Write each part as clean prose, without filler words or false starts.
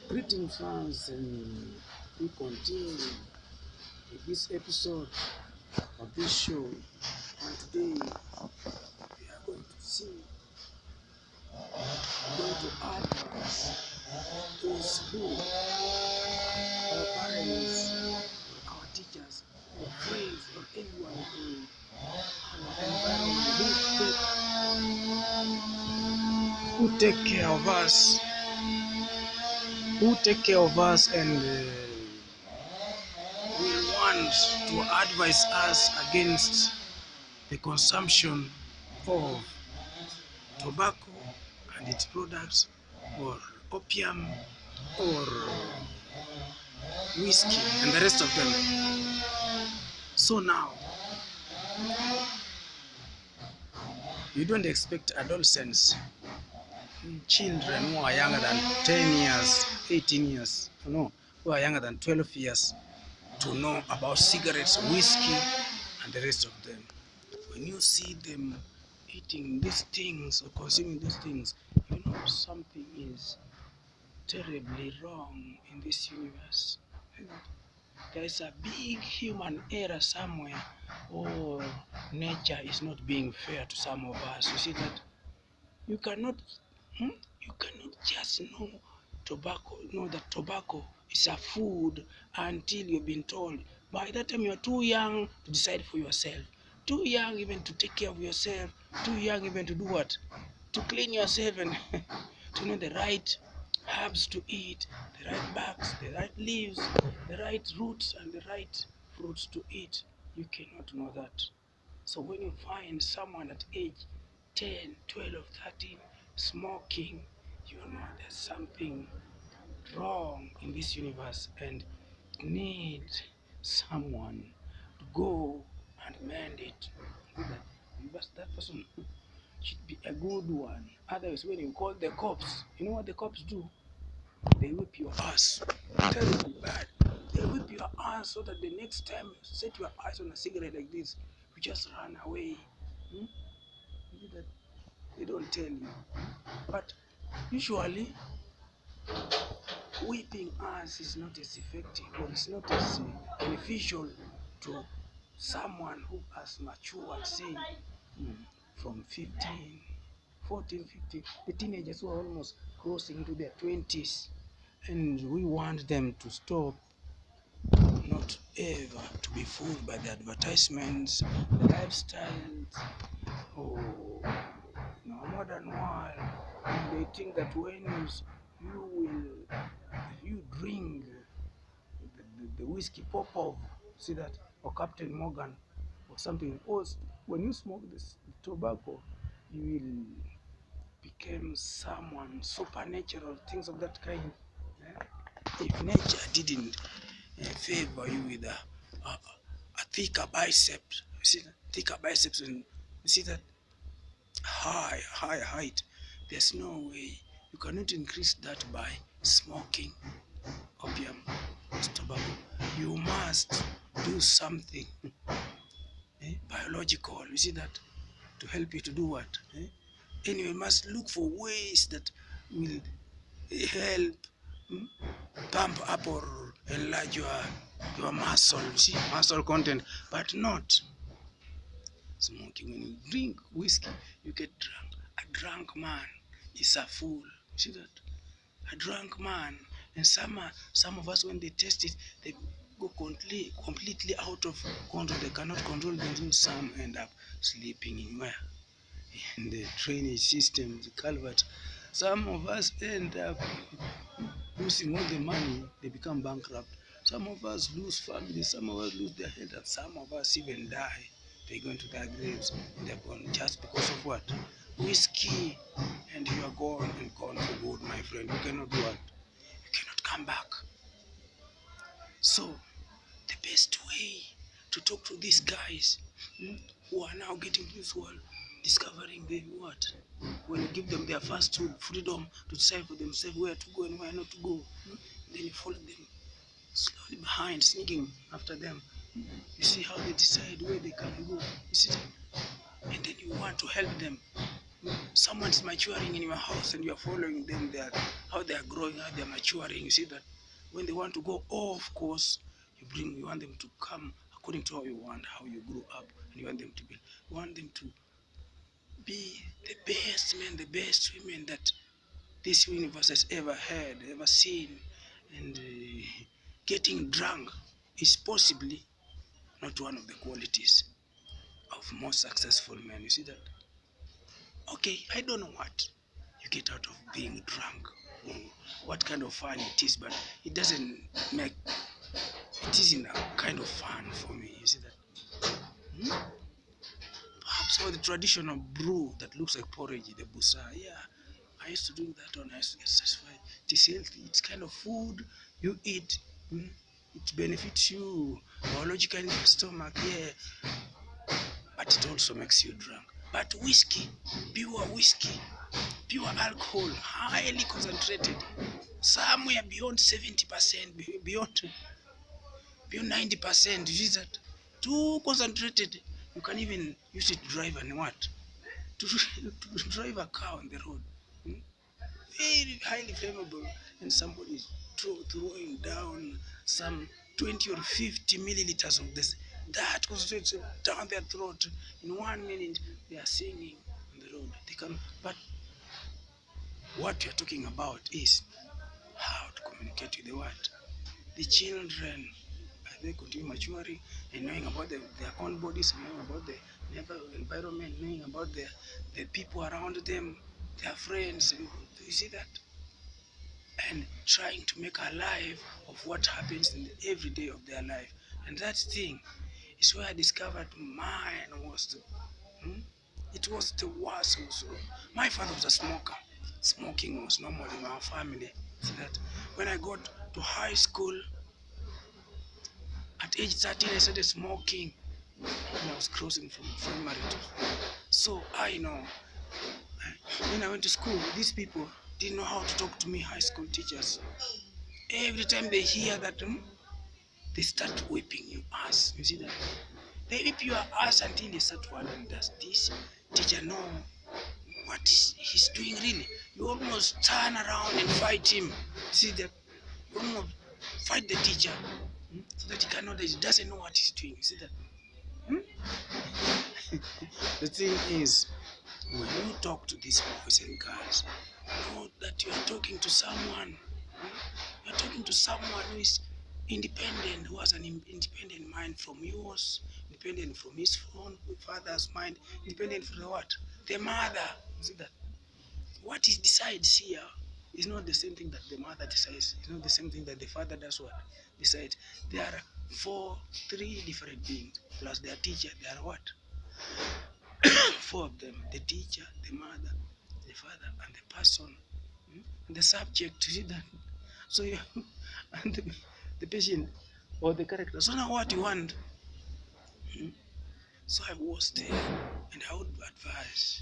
Greetings, fans, and we continue with this episode of this show. And today we are going to advise those who, our parents, or our teachers, or friends, or anyone in our environment who take care of us, and will want to advise us against the consumption of tobacco and its products, or opium, or whiskey, and the rest of them. So now, you don't expect adolescents, children who are younger than 10 years, 18 years, no, who are younger than 12 years, to know about cigarettes, whiskey, and the rest of them. When you see them eating these things or consuming these things, you know something is terribly wrong in this universe. There is a big human error somewhere, or nature is not being fair to some of us. You see that you cannot, you cannot just know that tobacco is a food until you've been told. By that time, you're too young to decide for yourself, too young even to take care of yourself, too young even to do what? To clean yourself and to know the right herbs to eat, the right barks, the right leaves, the right roots, and the right fruits to eat. You cannot know that. So when you find someone at age 10, 12, 13 smoking, you know there's something wrong in this universe and need someone to go and mend it. But that person should be a good one. Otherwise, when you call the cops, you know what the cops do? They whip your ass. Terribly bad. They whip your ass so that the next time you set your eyes on a cigarette like this, you just run away. That they don't tell you. But usually, whipping us is not as effective, or it's not as beneficial to someone who has matured, say, from 15, 14, 15, the teenagers who are almost crossing into their 20s. And we want them to stop, not ever to be fooled by the advertisements, the lifestyles, or modern world. And they think that when you drink the whiskey Popov, see that, or Captain Morgan, or something else, when you smoke this tobacco, you will become someone supernatural, things of that kind. If nature didn't favor you with a thicker biceps, you see that thicker biceps, and you see that high height, there's no way you cannot increase that by smoking opium, tobacco. You must do something biological, you see that, to help you to do what? Anyway, you must look for ways that will help pump up or enlarge your muscle, you see, muscle content, but not smoking. When you drink whiskey, you get drunk. A drunk man is a fool. See that? A drunk man. And some of us, when they taste it, they go completely out of control. They cannot control themselves. Some end up sleeping in where? In the drainage system, the culvert. Some of us end up losing all the money. They become bankrupt. Some of us lose families. Some of us lose their health. And some of us even die. They go into their graves and they're gone just because of what? Whiskey. And you are gone and gone for good, my friend. You cannot do what? You cannot come back. So, the best way to talk to these guys who are now getting to this world, discovering the what? When you give them their first freedom to decide for themselves where to go and where not to go, then you follow them slowly behind, sneaking after them. You see how they decide where they can go. You see, and then you want to help them. Someone's maturing in your house and you're following them, how they are growing, how they are maturing. You see that when they want to go off course, you want them to come according to how you want, how you grew up, and you want them to be, you want them to be the best men, the best women that this universe has ever had, ever seen. And getting drunk is possibly not one of the qualities of most successful men. You see that? Okay, I don't know what you get out of being drunk, or what kind of fun it is, but it doesn't make, it isn't a kind of fun for me. You see that? Hmm? Perhaps for the traditional brew that looks like porridge, the busa. Yeah, I used to drink that one. I used to satisfy. It is healthy. It's kind of food you eat. Mm, it benefits you biologically in your stomach. Yeah, but it also makes you drunk. But whiskey, pure alcohol, highly concentrated, somewhere beyond 70%, beyond 90%. You see that? Too concentrated. You can even use it to drive and what? To drive a car on the road. Hmm? Very highly flammable, and somebody is throwing down some 20 or 50 milliliters of this, that concentrates down their throat. In 1 minute they are singing on the road. They can, but what we are talking about is how to communicate with the what, the children, as they continue maturing and knowing about their own bodies, knowing about the environment, knowing about the people around them, their friends. And you see that? And trying to make a life of what happens in the every day of their life. And that thing is where I discovered mine was hmm? It was the worst also. My father was a smoker. Smoking was normal in our family. See that? When I got to high school, at age 13, I started smoking when I was crossing from primary to. So I know when I went to school, these people didn't know how to talk to me, high school teachers. Every time they hear that, they start whipping your ass. You see that? They whip your ass until they start wondering, does this teacher know what he's doing really? You almost turn around and fight him. See that? You almost fight the teacher so that he cannot, that he doesn't know what he's doing. You see that? The thing is, when you talk to these boys and girls, know that you are talking to someone. You're talking to someone who is independent, who has an independent mind from yours, independent from his own father's mind, independent from the what? The mother. See that? What he decides here is not the same thing that the mother decides. It's not the same thing that the father does what? Decides. There are three different beings, plus their teacher. There are what? Four of them: the teacher, the mother, the father, and the person, and the subject. You see that? So you and the patient or the character. So now what you want? So I was there, and I would advise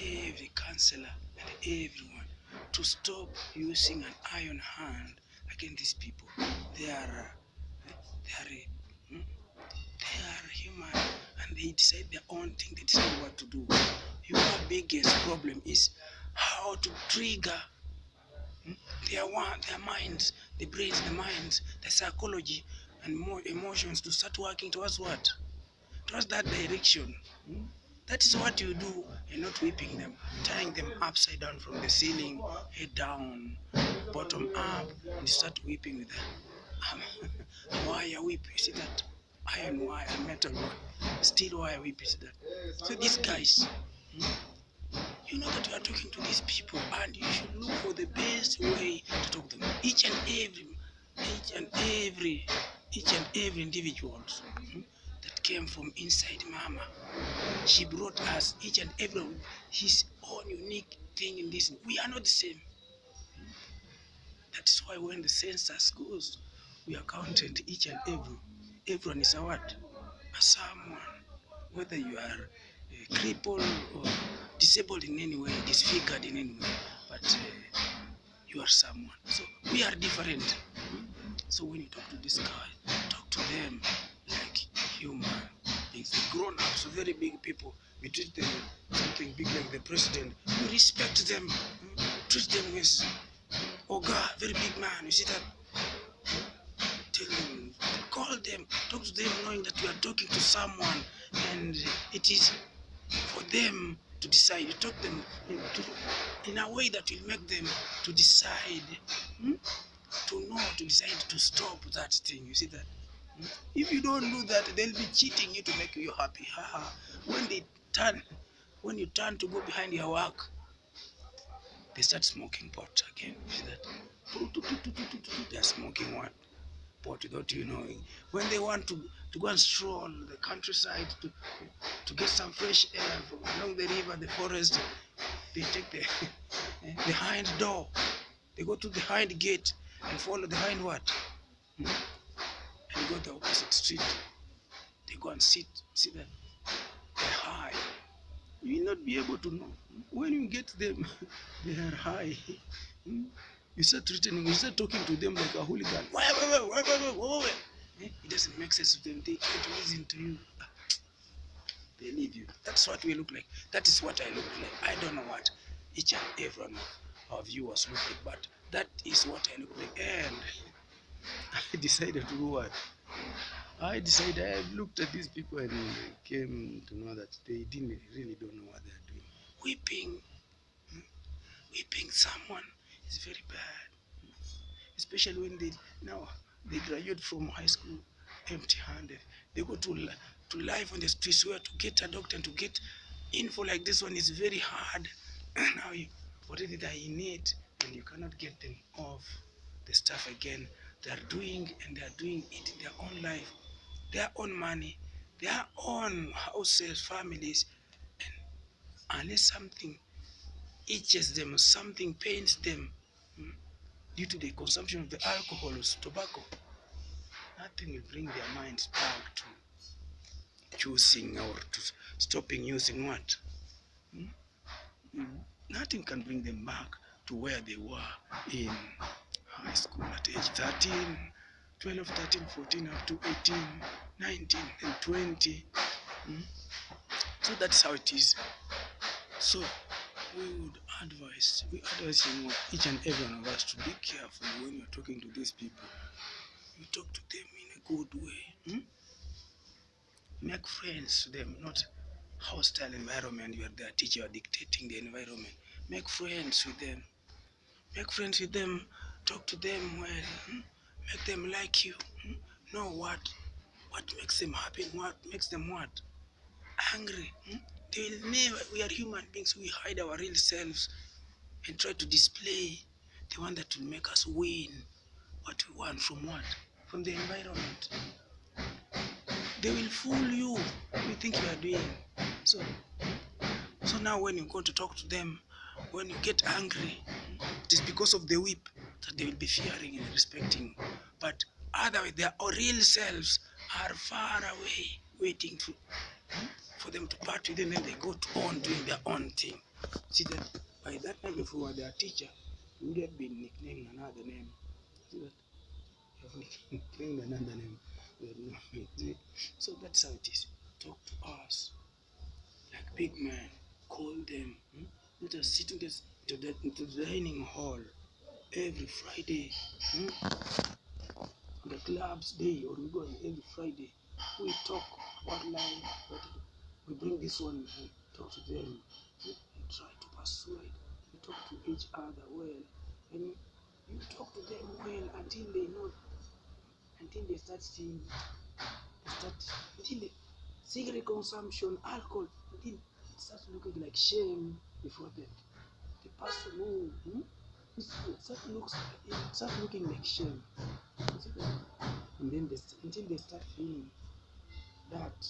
every counselor and everyone to stop using an iron hand against these people. They are, they are, they are human, and they decide their own thing. They decide what to do. Your biggest problem is how to trigger their minds, the brains, the minds, the psychology, and more emotions to start working towards what? Towards that direction. That is what you do, and not whipping them, tying them upside down from the ceiling, head down, bottom up, and start whipping with a wire whip. You see that? Iron wire, metal wire, steel wire whip. You see that? So these guys, you know that you are talking to these people, and you should look for the best way to talk to them. Each and every, each and every individual that came from inside Mama, she brought us each and every his own unique thing in this. We are not the same. That is why when the census goes, we are counted each and every. Everyone is a what? A someone. Whether you are crippled or disabled in any way, disfigured in any way, but you are someone. So we are different. So when you talk to this guy, talk to them like human It's the grown-ups, very big people. We treat them something big like the president. We respect them. Treat them as Oga, very big man. You see that? Tell them, call them, talk to them, knowing that you are talking to someone, and it is for them to decide. You talk them in a way that will make them to decide, to know, to decide to stop that thing. You see that? If you don't do that, they'll be cheating you to make you happy. When they turn, when you turn to go behind your work, they start smoking pot again. You see that? They're smoking one pot without you knowing. When they want to go and stroll the countryside to get some fresh air along the river, the forest, they take the hind door. They go to the hind gate and follow the hind what? And go the opposite street. They go and sit. See that? They're high. You will not be able to know. When you get them, they are high. You start threatening, you start talking to them like a hooligan. It doesn't make sense to them. They try to listen to you. They leave you. That's what we look like. That is what I look like. I don't know what each and every one of viewers look like, but that is what I look like. And I decided to do what? I looked at these people and came to know that they really don't know what they're doing. Whipping someone is very bad, especially when they graduate from high school empty-handed. They go to life on the streets where to get a doctor and to get info like this one is very hard. Now already they're in it and you cannot get them off the stuff again. They are doing it in their own life, their own money, their own houses, families, unless something itches them, something pains them due to the consumption of the alcohol or tobacco, nothing will bring their minds back to choosing or to stopping using what? Nothing can bring them back to where they were in high school at age 13, 12, 13, 14, up to 18, 19, and 20. So that's how it is. So we advise each and every one of us to be careful when you're talking to these people. You talk to them in a good way. Make friends to them, not hostile environment. You are their teacher, you are dictating the environment. Make friends with them. Make friends with them. Talk to them well. Make them like you. Know what makes them happy, what makes them what? Angry. They will never, we are human beings, we hide our real selves and try to display the one that will make us win what we want from what? From the environment. They will fool you. You think you are doing. So now when you go to talk to them, when you get angry, it is because of the whip that they will be fearing and respecting. But otherwise, their real selves are far away, waiting for them to part with them, and they go on doing their own thing. See that by that time, if we were their teacher, we would have been nicknamed another name. See that? Nicknamed another name. So that's how it is. Talk to us like big men. Call them. Let us sit into the dining hall every Friday. On the club's day, or we go every Friday. We talk about life, but we bring this one and talk to them and try to persuade. We talk to each other well, and you talk to them well until they know, until they start seeing, until the cigarette consumption, alcohol, until it starts looking like shame before them. The person who it starts looking like shame. And then until they start feeling that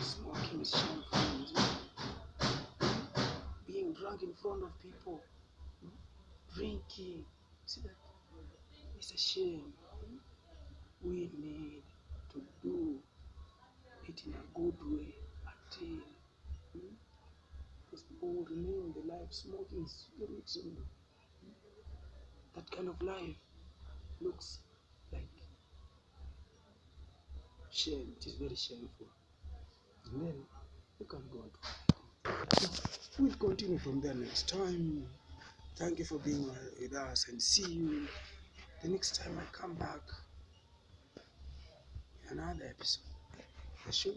smoking is shameful, being drunk in front of people, drinking, see that it's a shame. We need to do it in a good way until those people will remain the life smoking cigarettes, and that kind of life looks like shame. It is very shameful. and then you can go on to we'll continue from there next time. Thank you for being with us, and see you the next time I come back with another episode. The show